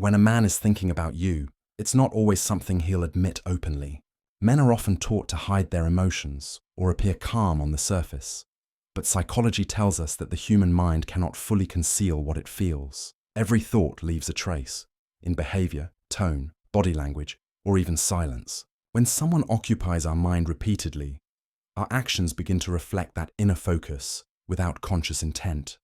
When a man is thinking about you, it's not always something he'll admit openly. Men are often taught to hide their emotions or appear calm on the surface. But psychology tells us that the human mind cannot fully conceal what it feels. Every thought leaves a trace, in behavior, tone, body language, or even silence. When someone occupies our mind repeatedly, our actions begin to reflect that inner focus without conscious intent.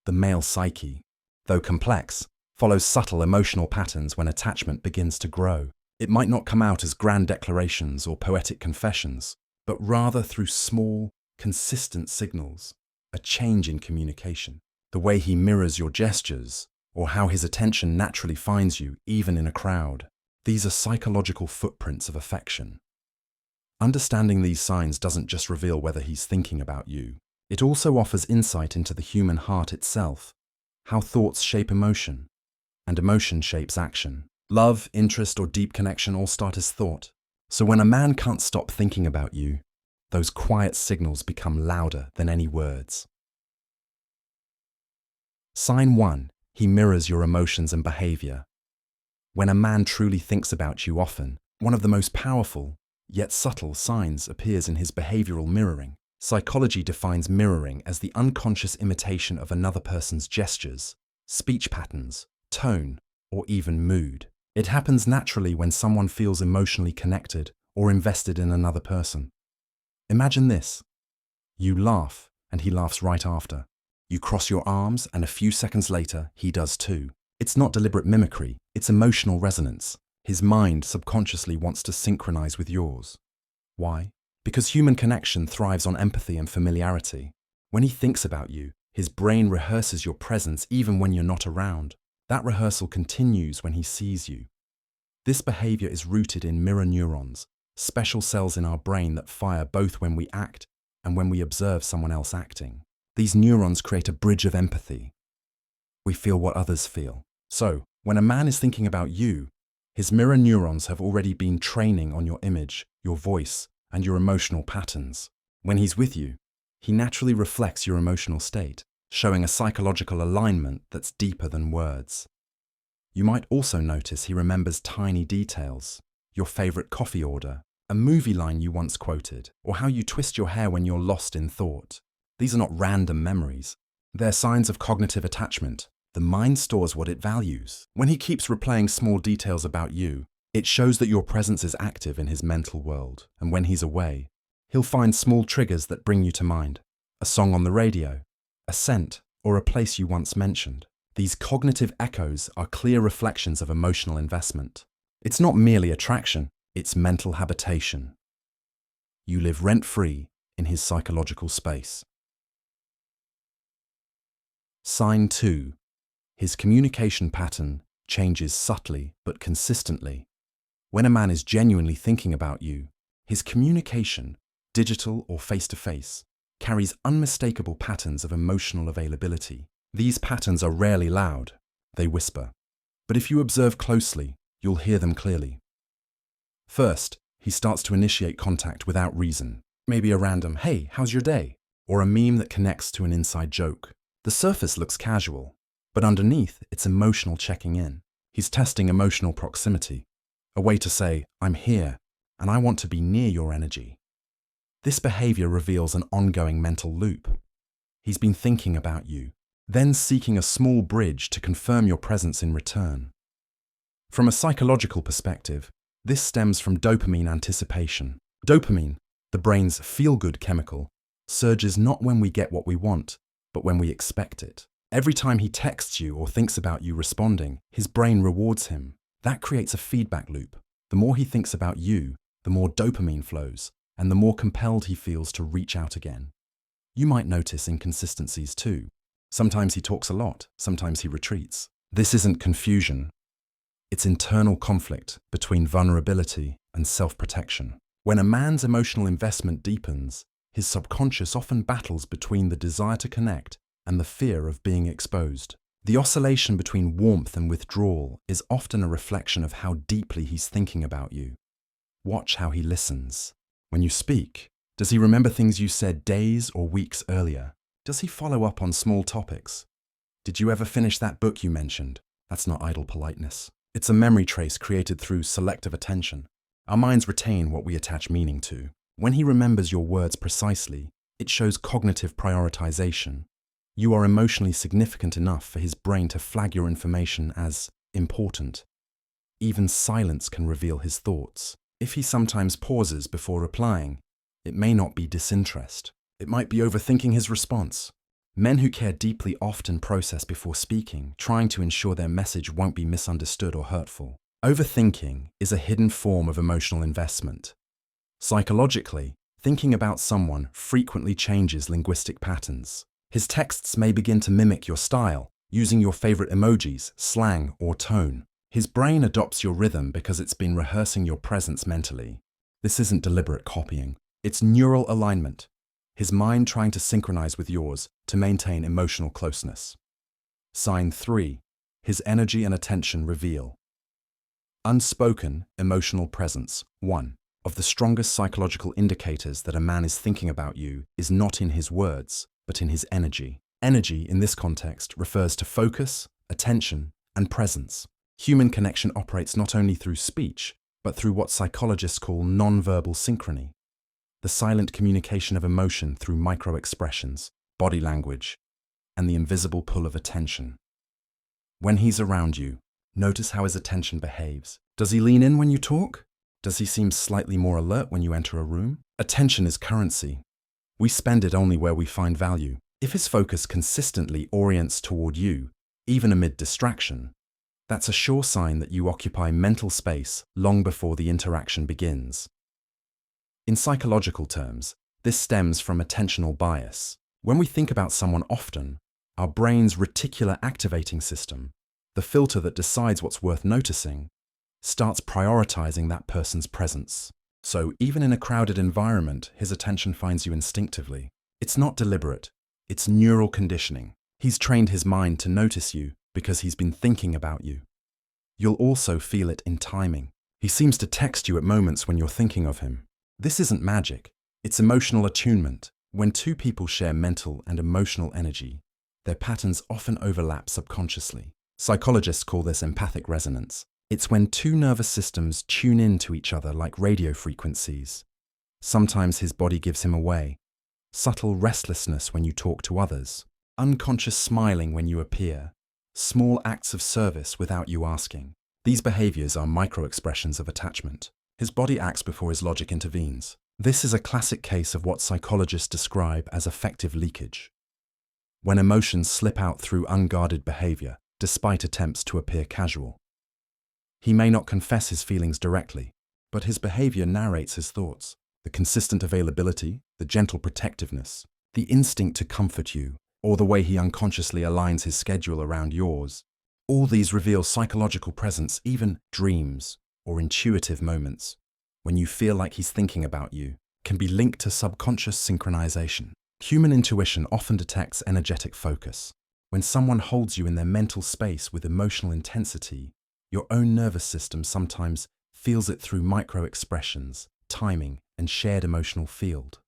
The male psyche, though complex, follows subtle emotional patterns when attachment begins to grow. It might not come out as grand declarations or poetic confessions, but rather through small, consistent signals, a change in communication, the way he mirrors your gestures, or how his attention naturally finds you, even in a crowd. These are psychological footprints of affection. Understanding these signs doesn't just reveal whether he's thinking about you. It also offers insight into the human heart itself, how thoughts shape emotion, and emotion shapes action. Love, interest, or deep connection all start as thought. So when a man can't stop thinking about you, those quiet signals become louder than any words. Sign 1. He mirrors your emotions and behavior. When a man truly thinks about you often, one of the most powerful, yet subtle signs appears in his behavioral mirroring. Psychology defines mirroring as the unconscious imitation of another person's gestures, speech patterns, tone, or even mood. It happens naturally when someone feels emotionally connected or invested in another person. Imagine this. You laugh, and he laughs right after. You cross your arms, and a few seconds later, he does too. It's not deliberate mimicry, it's emotional resonance. His mind subconsciously wants to synchronize with yours. Why? Because human connection thrives on empathy and familiarity. When he thinks about you, his brain rehearses your presence even when you're not around. That rehearsal continues when he sees you. This behavior is rooted in mirror neurons, special cells in our brain that fire both when we act and when we observe someone else acting. These neurons create a bridge of empathy. We feel what others feel. So, when a man is thinking about you, his mirror neurons have already been training on your image, your voice, and your emotional patterns. When he's with you, he naturally reflects your emotional state, showing a psychological alignment that's deeper than words. You might also notice he remembers tiny details, your favorite coffee order, a movie line you once quoted, or how you twist your hair when you're lost in thought. These are not random memories. They're signs of cognitive attachment. The mind stores what it values. When he keeps replaying small details about you, it shows that your presence is active in his mental world. And when he's away, he'll find small triggers that bring you to mind. A song on the radio, a scent, or a place you once mentioned. These cognitive echoes are clear reflections of emotional investment. It's not merely attraction, it's mental habitation. You live rent-free in his psychological space. Sign 2. His communication pattern changes subtly but consistently. When a man is genuinely thinking about you, his communication, digital or face-to-face, carries unmistakable patterns of emotional availability. These patterns are rarely loud, they whisper. But if you observe closely, you'll hear them clearly. First, he starts to initiate contact without reason. Maybe a random, "Hey, how's your day?" or a meme that connects to an inside joke. The surface looks casual, but underneath, it's emotional checking in. He's testing emotional proximity, a way to say, "I'm here, and I want to be near your energy." This behavior reveals an ongoing mental loop. He's been thinking about you, then seeking a small bridge to confirm your presence in return. From a psychological perspective, this stems from dopamine anticipation. Dopamine, the brain's feel-good chemical, surges not when we get what we want, but when we expect it. Every time he texts you or thinks about you responding, his brain rewards him. That creates a feedback loop. The more he thinks about you, the more dopamine flows, and the more compelled he feels to reach out again. You might notice inconsistencies too. Sometimes he talks a lot, sometimes he retreats. This isn't confusion. It's internal conflict between vulnerability and self-protection. When a man's emotional investment deepens, his subconscious often battles between the desire to connect and the fear of being exposed. The oscillation between warmth and withdrawal is often a reflection of how deeply he's thinking about you. Watch how he listens. When you speak, does he remember things you said days or weeks earlier? Does he follow up on small topics? Did you ever finish that book you mentioned? That's not idle politeness. It's a memory trace created through selective attention. Our minds retain what we attach meaning to. When he remembers your words precisely, it shows cognitive prioritization. You are emotionally significant enough for his brain to flag your information as important. Even silence can reveal his thoughts. If he sometimes pauses before replying, it may not be disinterest. It might be overthinking his response. Men who care deeply often process before speaking, trying to ensure their message won't be misunderstood or hurtful. Overthinking is a hidden form of emotional investment. Psychologically, thinking about someone frequently changes linguistic patterns. His texts may begin to mimic your style, using your favorite emojis, slang, or tone. His brain adopts your rhythm because it's been rehearsing your presence mentally. This isn't deliberate copying. It's neural alignment. His mind trying to synchronize with yours to maintain emotional closeness. Sign 3. His energy and attention reveal. Unspoken emotional presence. 1. Of the strongest psychological indicators that a man is thinking about you is not in his words, but in his energy. Energy, in this context, refers to focus, attention, and presence. Human connection operates not only through speech, but through what psychologists call nonverbal synchrony. The silent communication of emotion through micro-expressions, body language, and the invisible pull of attention. When he's around you, notice how his attention behaves. Does he lean in when you talk? Does he seem slightly more alert when you enter a room? Attention is currency. We spend it only where we find value. If his focus consistently orients toward you, even amid distraction, that's a sure sign that you occupy mental space long before the interaction begins. In psychological terms, this stems from attentional bias. When we think about someone often, our brain's reticular activating system, the filter that decides what's worth noticing, starts prioritizing that person's presence. So even in a crowded environment, his attention finds you instinctively. It's not deliberate. It's neural conditioning. He's trained his mind to notice you because he's been thinking about you. You'll also feel it in timing. He seems to text you at moments when you're thinking of him. This isn't magic. It's emotional attunement. When two people share mental and emotional energy, their patterns often overlap subconsciously. Psychologists call this empathic resonance. It's when two nervous systems tune in to each other like radio frequencies. Sometimes his body gives him away. Subtle restlessness when you talk to others. Unconscious smiling when you appear. Small acts of service without you asking. These behaviors are micro-expressions of attachment. His body acts before his logic intervenes. This is a classic case of what psychologists describe as affective leakage. When emotions slip out through unguarded behavior, despite attempts to appear casual. He may not confess his feelings directly, but his behavior narrates his thoughts. The consistent availability, the gentle protectiveness, the instinct to comfort you, or the way he unconsciously aligns his schedule around yours. All these reveal psychological presence, even dreams or intuitive moments, when you feel like he's thinking about you, can be linked to subconscious synchronization. Human intuition often detects energetic focus. When someone holds you in their mental space with emotional intensity, your own nervous system sometimes feels it through micro-expressions, timing, and shared emotional field.